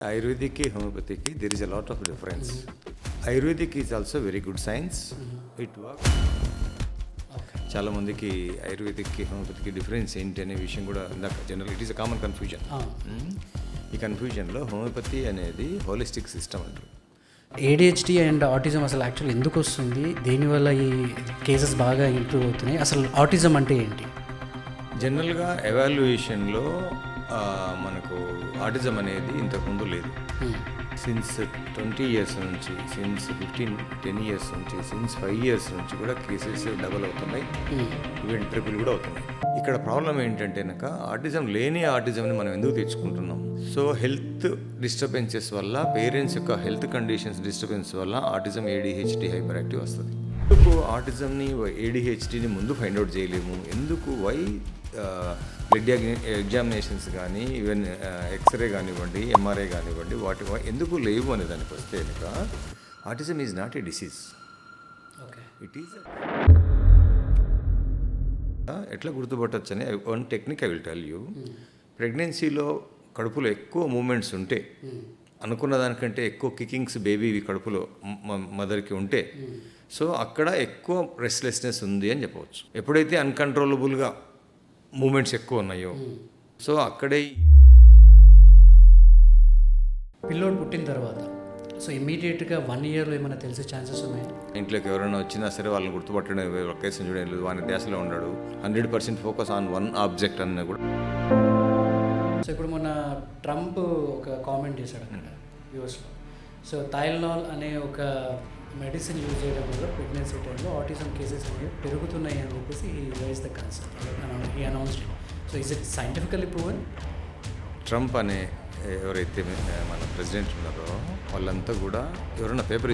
Ayurvedic homeopathic there is a lot of difference. Ayurvedic is also very good science. It works. చాలా మందికి ayurvedic హోమియోపతికి difference ఏంటి అనే విషయం కూడా ఇందాక general it is a common confusion. ఈ కన్ఫ్యూజన్లో హోమియోపతి అనేది హోలిస్టిక్ సిస్టమ్ అంటారు. ADHD అండ్ ఆటిజం అసలు యాక్చువల్లీ ఎందుకు వస్తుంది, దేనివల్ల ఈ కేసెస్ బాగా ఇంప్రూవ్ అవుతున్నాయి, అసలు ఆటిజం అంటే ఏంటి? జనరల్గా ఎవాల్యుయేషన్లో మనకు ఆటిజం అనేది ఇంతకుముందు లేదు. సిన్స్ 20 years నుంచి, సిన్స్ 10 years నుంచి, సిన్స్ 5 years నుంచి కూడా కేసెస్ డబల్ అవుతున్నాయి, ఈవెన్ ట్రిపుల్ కూడా అవుతున్నాయి. ఇక్కడ ప్రాబ్లం ఏంటంటే కనుక ఆటిజం లేని ఆటిజంని మనం ఎందుకు తెచ్చుకుంటున్నాం? సో హెల్త్ డిస్టర్బెన్సెస్ వల్ల, పేరెంట్స్ యొక్క హెల్త్ కండిషన్స్ డిస్టర్బెన్స్ వల్ల ఆటిజం ADHD హైపర్ యాక్టివ్ వస్తుంది. ఎందుకు ఆటిజంని ADHDని ముందు ఫైండ్ అవుట్ చేయలేము? ఎందుకు వై బ్లడ్ ఎగ్జామినేషన్స్ కానీ, ఈవెన్ ఎక్స్రే కానివ్వండి, MRI కానివ్వండి, వాటి ఎందుకు లేవు అనే దానికి వస్తే కనుక autism is not a disease. It is ఎట్లా గుర్తుపట్టచ్చు అని one technique I will tell you. ప్రెగ్నెన్సీలో కడుపులో ఎక్కువ మూమెంట్స్ ఉంటే, అనుకున్న దానికంటే ఎక్కువ కికింగ్స్ బేబీ కడుపులో మదర్కి ఉంటే, సో అక్కడ ఎక్కువ రెస్ట్లెస్నెస్ ఉంది అని చెప్పవచ్చు. ఎప్పుడైతే అన్కంట్రోలబుల్గా మూమెంట్స్ ఎక్కువ ఉన్నాయో, సో అక్కడే పిల్లోడు పుట్టిన తర్వాత సో ఇమీడియట్గా 1 yearలో ఏమైనా తెలిసే ఛాన్సెస్ ఉన్నాయి? ఇంట్లోకి ఎవరైనా వచ్చినా సరే వాళ్ళని గుర్తుపట్టడం, లొకేషన్ చూడడం లేదు, వాని ధ్యాసలో ఉన్నాడు, 100% ఫోకస్ ఆన్ వన్ ఆబ్జెక్ట్ అన్న కూడా. సో ఇప్పుడు మొన్న ట్రంప్ ఒక కామెంట్ చేశాడు అక్కడ యూఎస్లో. సో థైలనాల్ అనే ఒక మెడిసిన్ యూజ్ చేయడం వల్ల ప్రెగ్నెన్సీ టైంలో ఆటిజం కేసెస్ అనేవి పెరుగుతున్నాయి అని చెప్పేసి ఈ రైజ్ ద కన్సర్న్ ఈ announced. So is it scientifically proven? Trump అనే ఎవరైతే మన ప్రెసిడెంట్ ఉన్నారో వాళ్ళంతా కూడా ఎవరైనా పేపర్